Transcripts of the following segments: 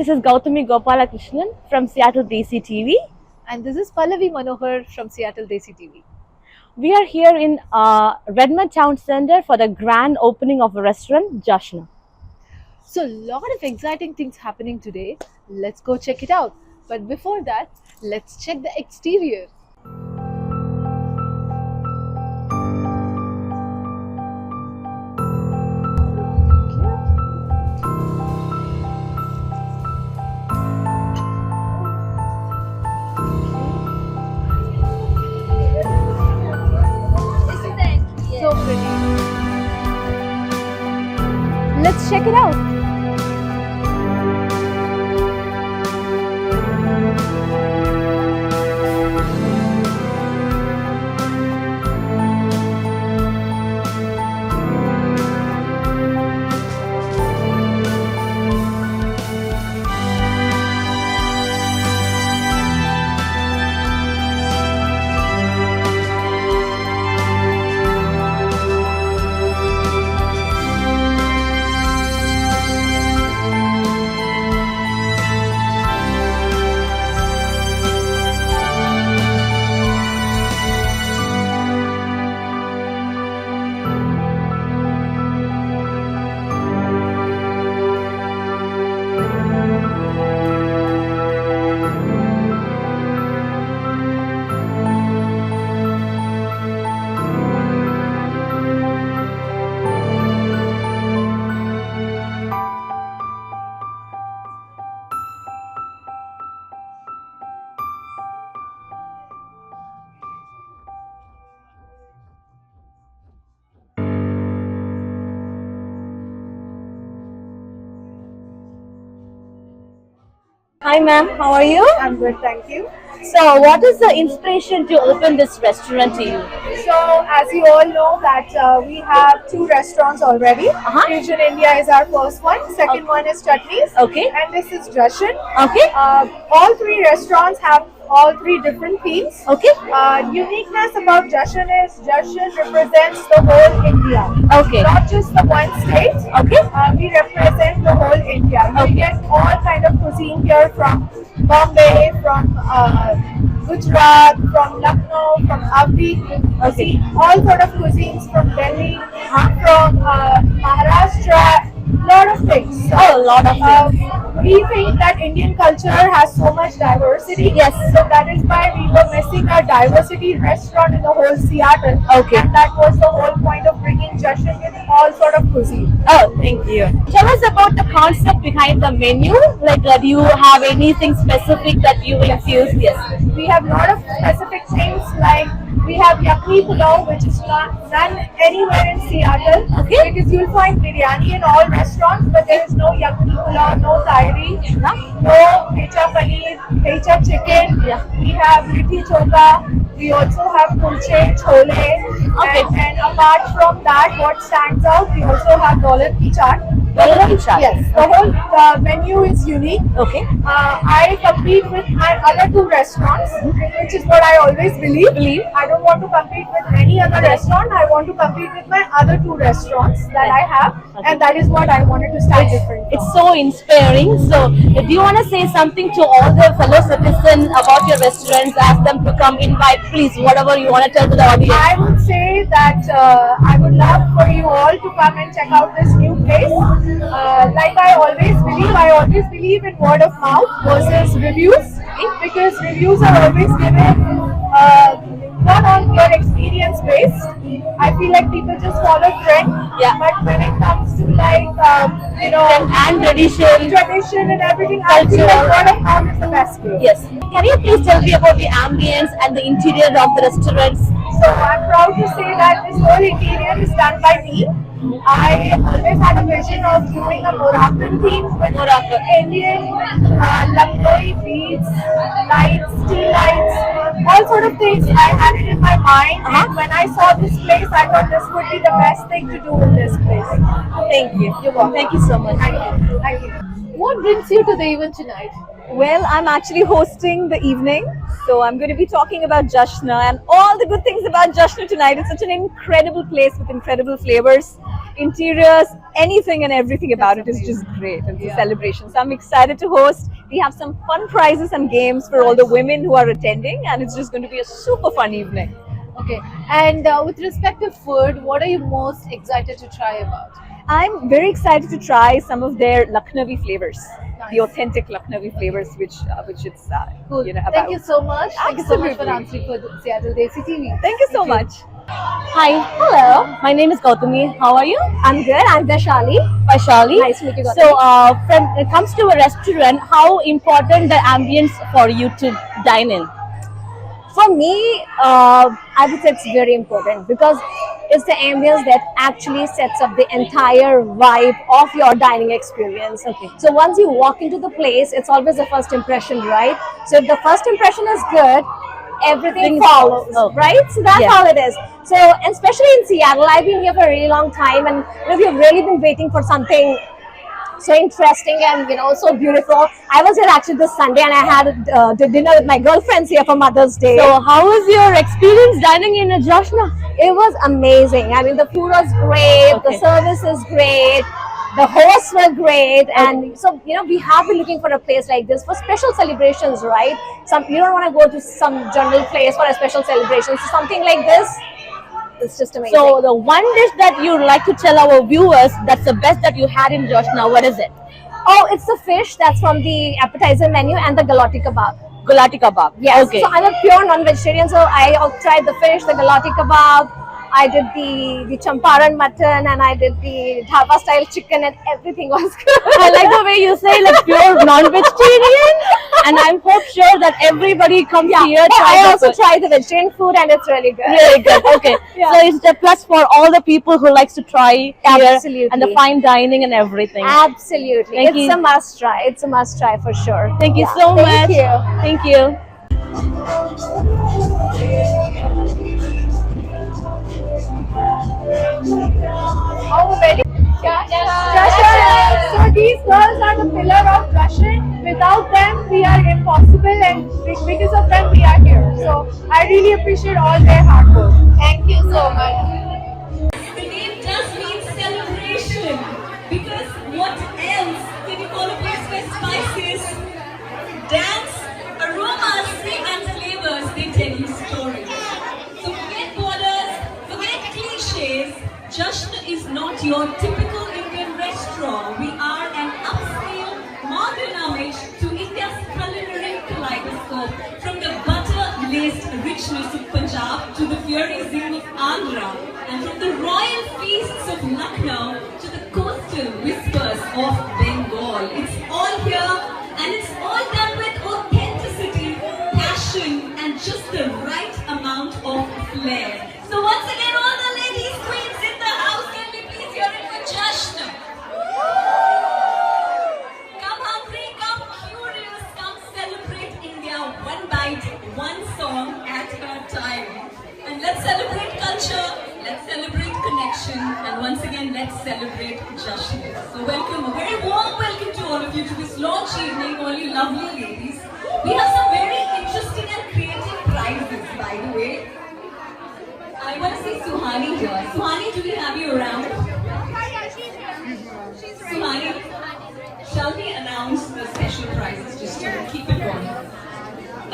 This is Gautami Gopalakrishnan from Seattle Desi TV. And this is Pallavi Manohar from Seattle Desi TV. We are here in Redmond Town Center for the grand opening of a restaurant, Jashna. So, a lot of exciting things happening today. Let's go check it out. But before that, let's check the exterior. So pretty. Let's check it out. Hi ma'am, how are you? I'm good, thank you. So what is the inspiration to open this restaurant to you? So, as you all know that we have 2 restaurants already. Fusion India is our first one. Second one is Chutneys. Okay. And this is Jashan. Okay. All 3 restaurants have all 3 different themes. Okay. Uniqueness about Jashan is Jashan represents the whole India. Okay. Not just the one state. Okay. We represent the whole India. You Okay. get all kind of cuisine here from Bombay, from Gujarat, from Lucknow, from Avdi. Okay. All sort of cuisines from Delhi, from Maharashtra. Lot of things. Oh, a lot of things. We think that Indian culture has so much diversity. Yes. So that is why we were missing a diversity restaurant in the whole Seattle. Okay. And that was the whole point of bringing Jashan with all sort of cuisine. Oh, thank you. Tell us about the concept behind the menu. Like, do you have anything specific that you infuse? Yes. We have a lot of specific things like we have yakni pulao, which is not done anywhere in Seattle. Okay. Because you'll find biryani in all restaurants, but there is no yakni pulao, no tahiri, no hecha paneer, hecha chicken. Yeah. We have litti chokha. We also have kulche, chole. Okay. And apart from that, what stands out, we also have dollar ki chaat. Dollar ki chaat. Yes. The whole menu is unique. Okay. I compete with my other 2 restaurants, which is what I always believe. I don't want to compete with any other restaurant. I want to compete with my other 2 restaurants that I have, and that is what I wanted to stand different. It's so inspiring. So, do you want to say something to all the fellow citizens about your restaurants? Ask them to come, invite, please, whatever you want to tell to the audience. I would say that I would love for you all to come and check out this new place. Like I always believe in word of mouth versus reviews, because reviews are always given not on your experience based. I feel like people just follow trend. Yeah. But when it comes to like And tradition and everything, I feel like culture. word of mouth is the best way. Yes. Can you please tell me about the ambience and the interior of the restaurants? So I'm proud to say that this whole interior is done by me. I always had a vision of doing a Moroccan theme with Moroccan. Indian Lucknowi beads, lights, tea lights, all sort of things. I had it in my mind, and when I saw this place, I thought this would be the best thing to do in this place. Thank you. You're welcome. Thank you so much. Thank you. Thank you. What brings you to the event tonight? Well, I'm actually hosting the evening, so I'm going to be talking about Jashna and all the good things about Jashna tonight. It's such an incredible place with incredible flavors. interiors, anything and everything about it is just great. It's a celebration. So I'm excited to host. We have some fun prizes and games for all the women who are attending, and it's just going to be a super fun evening. Okay. And with respect to food, what are you most excited to try about? I'm very excited to try some of their Lucknowi flavors, the authentic Lucknowi flavors, which it's Cool. about. Thank you so much. Thank you so much for Absolutely. answering for the Seattle Desi TV. Thank you so much. Hi. Hello. My name is Gautami. How are you? I'm good. I'm Vaishali. Vaishali. Nice to meet you, Gautami. So, when it comes to a restaurant, how important the ambience for you to dine in? For me, I would say it's very important because it's the ambience that actually sets up the entire vibe of your dining experience. Okay. So once you walk into the place, it's always the first impression, right? So if the first impression is good, everything Things follows, follow. right? So that's Yeah. how it is. So and especially in Seattle, I've been here for a really long time, and we've really been waiting for something so interesting and so beautiful. I was here actually this Sunday, and I had dinner with my girlfriends here for Mother's Day. So, how was your experience dining in a Joshna? It was amazing. I mean, the food was great, the Okay. service is great, the hosts were great, and so we have been looking for a place like this for special celebrations, right? You don't want to go to some general place for a special celebration. So something like this, it's just amazing. So, the one dish that you'd like to tell our viewers that's the best that you had in Joshna, what is it? oh, it's the fish that's from the appetizer menu and the galati kebab. Gulati kebab. Yes. Okay. So I'm a pure non-vegetarian, so I tried the fish, the galati kebab. I did the champaran mutton, and I did the dhaba style chicken, and everything was good. I like the way you say like pure non-vegetarian, and I'm hope sure that everybody comes here. But try I the also food. tried the vegetarian food, and it's really good. Really good. Okay. Yeah. So it's a plus for all the people who likes to try here Absolutely. and the fine dining and everything. Absolutely. Thank It's you. a must try. It's a must try for sure. Thank you Yeah. so much. Thank you. Thank you. Oh, very. So these girls are the pillar of Russian. Without them, we are impossible, and because of them, we are here. So I really appreciate all their hard work. Thank you so much. The name does mean celebration, because what else can you call a place where spices, dance, aromas, and flavors, they tell you stories. So forget borders, forget cliches. Jashn is not your typical Indian restaurant. We are an upscale, modern homage to India's culinary kaleidoscope. From the butter-laced richness of Punjab to the fiery zeal of Andhra, and from the royal feasts of Lucknow to the coastal whispers of Bengal. It's all here, and it's all done with authenticity, passion, and just the right amount of flair. So once again, all the ladies, queens in the house, can we please hear it for Jashn? Come hungry, come curious, come celebrate India one bite, one song at a time. And let's celebrate culture, let's celebrate connection, and once again, let's celebrate Jashn. So welcome, a very warm welcome to all of you to this launch evening, all you lovely ladies. We have some very interesting and creative prizes, by the way. I want to see Suhani here. Suhani, do we have you around? Suhani, shall we announce the special prizes just to keep it going?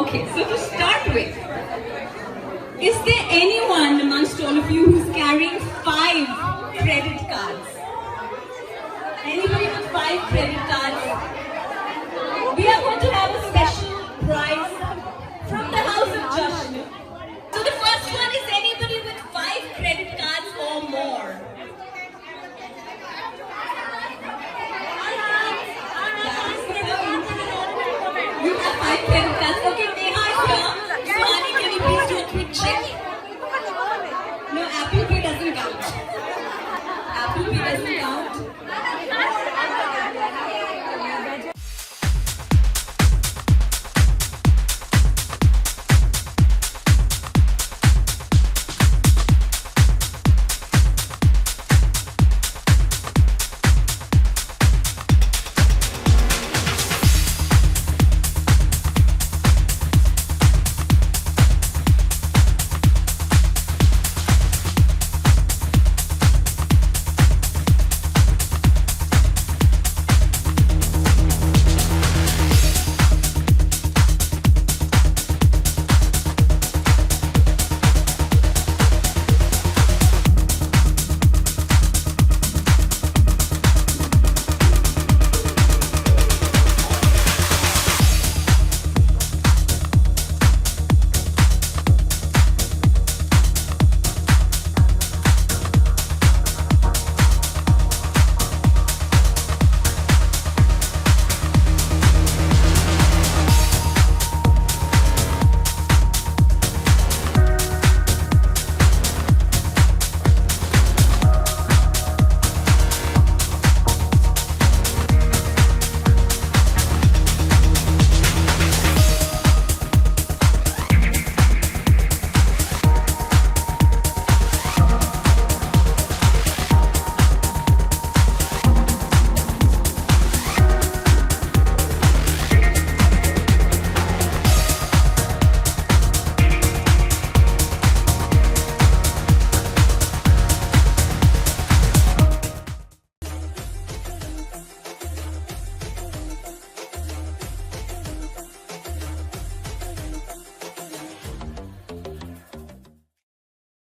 Okay, so to start with, is there anyone amongst all of you who's carrying 5 credit cards? Anybody with 5 credit cards? We are going to have a special prize from the House of Jashn. So the first one is anybody with 5 credit cards or more. You have 5 credit cards. Okay, Neha is here. Suhani, can you please do a quick check? No, Apple Pay doesn't count. Apple Pay doesn't count.